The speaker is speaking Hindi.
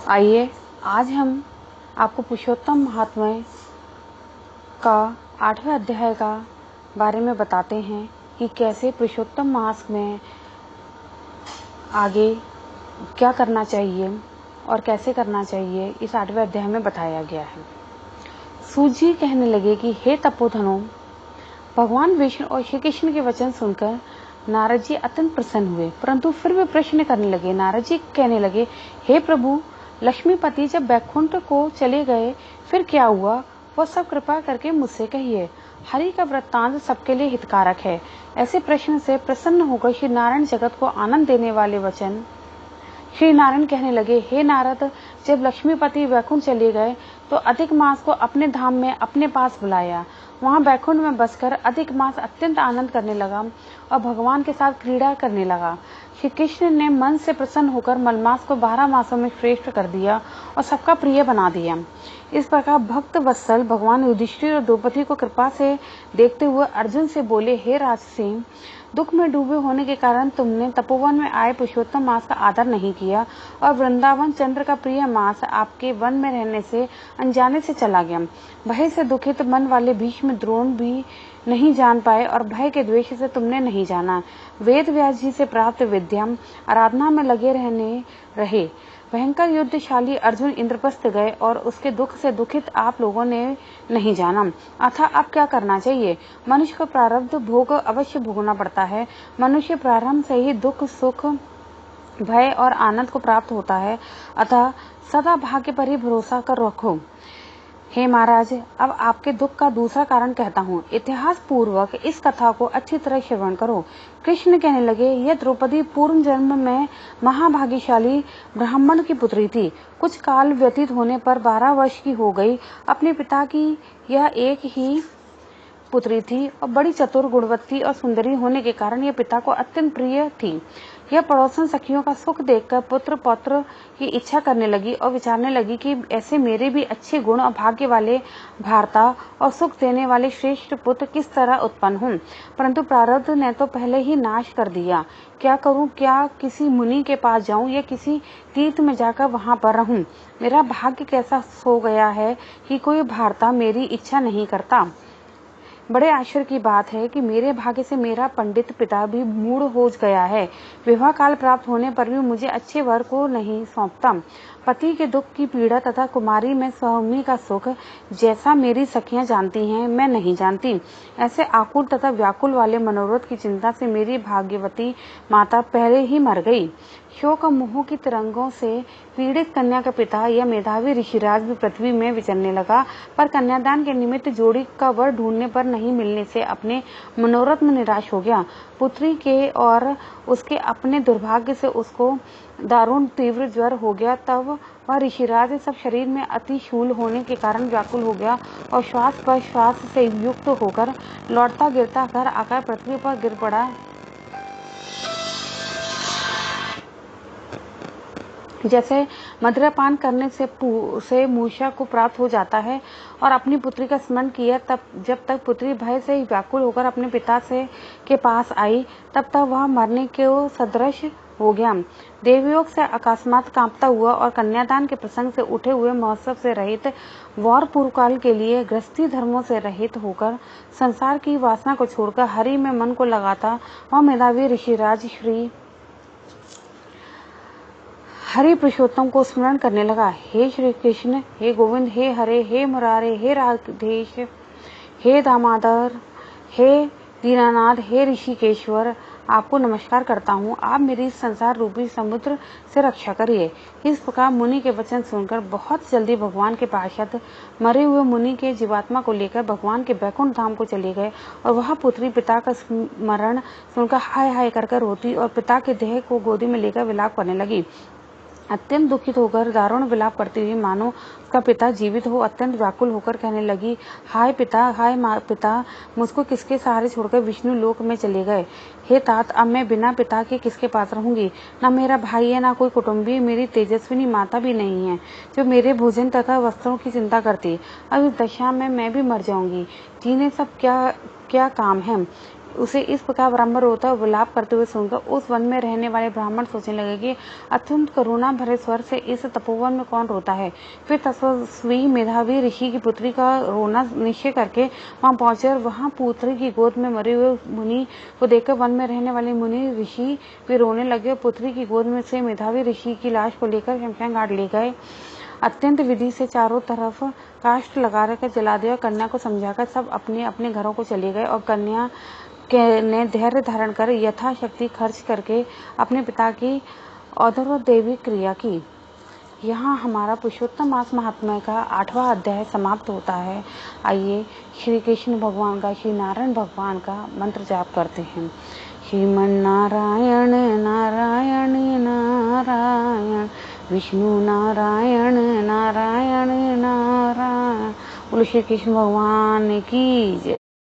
आइए आज हम आपको पुरुषोत्तम महात्म्य का 8वें अध्याय का बारे में बताते हैं कि कैसे पुरुषोत्तम मास में आगे क्या करना चाहिए और कैसे करना चाहिए, इस 8वें अध्याय में बताया गया है। सूत जी कहने लगे कि हे तपोधनों, भगवान विष्णु और श्री कृष्ण के वचन सुनकर नारद जी अत्यंत प्रसन्न हुए, परंतु फिर वे प्रश्न करने लगे। नारद जी कहने लगे, हे प्रभु, लक्ष्मीपति जब बैकुंठ को चले गए फिर क्या हुआ, वह सब कृपा करके मुझसे कहिए। हरि का वृत्तांत सबके लिए हितकारक है। ऐसे प्रश्न से प्रसन्न होकर श्री नारायण जगत को आनंद देने वाले वचन श्री नारायण कहने लगे, हे नारद, जब लक्ष्मीपति वैकुंठ चले गए तो अधिक मास को अपने धाम में अपने पास बुलाया। वहां बैकुंठ में बसकर अधिक मास अत्यंत आनंद करने लगा और भगवान के साथ क्रीड़ा करने लगा। श्री कृष्ण ने मन से प्रसन्न होकर मलमास को 12 मासों में श्रेष्ठ कर दिया और सबका प्रिय बना दिया। इस प्रकार भक्त वत्सल भगवान युधिष्ठिर और द्रौपदी को कृपा से देखते हुए अर्जुन से बोले, हे राजसी, दुख में डूबे होने के कारण तुमने तपोवन में आए पुरुषोत्तम मास का आदर नहीं किया और वृंदावन चंद्र का प्रिय मास आपके वन में रहने से अनजाने से चला गया। भय से दुखित मन वाले भीष्म द्रोण भी नहीं जान पाए और भय के द्वेष से तुमने नहीं जाना। वेद व्यास जी से प्राप्त विद्या आराधना में लगे रहे। भयंकर युद्धशाली अर्जुन इंद्रप्रस्थ गए और उसके दुख से दुखित आप लोगों ने नहीं जाना। अतः अब क्या करना चाहिए? मनुष्य को प्रारब्ध भोग अवश्य भोगना पड़ता है। मनुष्य प्रारंभ से ही दुख, सुख, भय और आनंद को प्राप्त होता है। अतः सदा भाग्य पर ही भरोसा कर रखो। हे महाराज, अब आपके दुख का दूसरा कारण कहता हूँ। इतिहास पूर्वक इस कथा को अच्छी तरह श्रवण करो। कृष्ण कहने लगे, यह द्रौपदी पूर्व जन्म में महाभाग्यशाली ब्राह्मण की पुत्री थी। कुछ काल व्यतीत होने पर 12 वर्ष की हो गई। अपने पिता की यह एक ही पुत्री थी और बड़ी चतुर, गुणवती और सुंदरी होने के कारण यह पिता को अत्यंत प्रिय थी। यह पड़ोसन सखियों का सुख देखकर पुत्र पौत्र की इच्छा करने लगी और विचारने लगी कि ऐसे मेरे भी अच्छे गुण और भाग्य वाले भारता और सुख देने वाले श्रेष्ठ पुत्र किस तरह उत्पन्न हों, परंतु प्रारब्ध ने तो पहले ही नाश कर दिया। क्या करूं? क्या किसी मुनि के पास जाऊं या किसी तीर्थ में जाकर वहां पर रहूं? मेरा भाग्य कैसा सो गया है कि कोई भारता मेरी इच्छा नहीं करता। बड़े आश्चर्य की बात है कि मेरे भाग्य से मेरा पंडित पिता भी मूढ़ हो गया है। विवाह काल प्राप्त होने पर भी मुझे अच्छे वर को नहीं सौंपता। पति के दुख की पीड़ा तथा कुमारी में स्वामी का सुख जैसा मेरी सखियां जानती हैं, मैं नहीं जानती। ऐसे आकुल तथा व्याकुल वाले मनोरथ की चिंता से मेरी भाग्यवती माता पहले ही मर गई। शोक और मोह की तरंगों से पीड़ित कन्या का पिता यह मेधावी ऋषिराज भी पृथ्वी में विचरने लगा, पर कन्यादान के निमित्त जोड़ी का वर ढूंढने पर नहीं मिलने से अपने मनोरथ में निराश हो गया। पुत्री के और उसके अपने दुर्भाग्य से उसको दारुण तीव्र ज्वर हो गया। तब वह ऋषिराज सब शरीर में अति शूल होने के कारण व्याकुल हो गया और श्वास पर श्वास से युक्त होकर लौटता गिरता घर आकर पृथ्वी पर गिर पड़ा। जैसे मदिरापान करने से मूर्छा को प्राप्त हो जाता है और अपनी पुत्री का स्मरण किया, तब जब तक पुत्री भय से व्याकुल होकर अपने पिता के पास आई, तब तक वह मरने के सदृश हो गया। देवयोग से अकस्मात कांपता हुआ और कन्यादान के प्रसंग से उठे हुए महोत्सव से रहित, वौर पूर्वकाल के लिए गृहस्थी धर्मों से रहित होकर संसार की वासना को छोड़कर हरि में मन को लगाता वह मेधावी ऋषिराज श्री हरि पुरुषोत्तम को स्मरण करने लगा। हे श्री कृष्ण, हे गोविंद, हे हरे, हे मुरारे, हे राधेश, हे दामोदर, हे दीनानाथ, हे ऋषिकेश्वर, आपको नमस्कार करता हूँ। आप मेरी संसार रूपी समुद्र से रक्षा करिए। इस प्रकार मुनि के वचन सुनकर बहुत जल्दी भगवान के पार्षद मरे हुए मुनि के जीवात्मा को लेकर भगवान के बैकुंठ धाम को चले गए और वह पुत्री पिता का स्मरण सुनकर हाय हाय कर रोती और पिता के देह को गोदी में लेकर विलाप करने लगी। अत्यंत दुखित होकर दारुण विलाप करती हुई मानो उसका पिता जीवित हो अत्यंत व्याकुल होकर कहने लगी, हाय पिता, हाय पिता, मुझको किसके सहारे छोड़कर विष्णु लोक में चले गए। हे तात, अब मैं बिना पिता के किसके पास रहूंगी? न मेरा भाई है, न कोई कुटुंबी, मेरी तेजस्विनी माता भी नहीं है जो मेरे भोजन तथा वस्त्रों की चिंता करती। अब इस दशा में मैं भी मर जाऊंगी। जीने सब क्या काम है। उसे इस प्रकार बारंबार रोता हुआ विलाप करते हुए सुनकर उस वन में रहने वाले ब्राह्मण सोचने लगे कि अत्यंत करुणा भरे स्वर से इस तपोवन में कौन रोता है। फिर तपस्वी मेधावी ऋषि की पुत्री का रोना निश्चय करके वहां पहुंचे और वहां पुत्री की गोद में मरे हुए मुनि को देखकर वन में रहने वाले मुनि ऋषि भी रोने लगे। पुत्री की गोद में से मेधावी ऋषि की लाश को लेकर शमशान घाट ले गए। अत्यंत विधि से चारों तरफ काष्ठ लगा कर जला दिया। कन्या को समझाकर सब अपने अपने घरों को चले गए और कन्या ने धैर्य धारण कर यथाशक्ति खर्च करके अपने पिता की औदर देवी क्रिया की। यहाँ हमारा पुरुषोत्तम मास महात्म्य का 8वां अध्याय समाप्त होता है। आइए श्री कृष्ण भगवान का, श्री नारायण भगवान का मंत्र जाप करते हैं। श्रीमन नारायण नारायण नारायण, विष्णु नारायण नारायण नारायण। बोलो श्री कृष्ण भगवान की जय।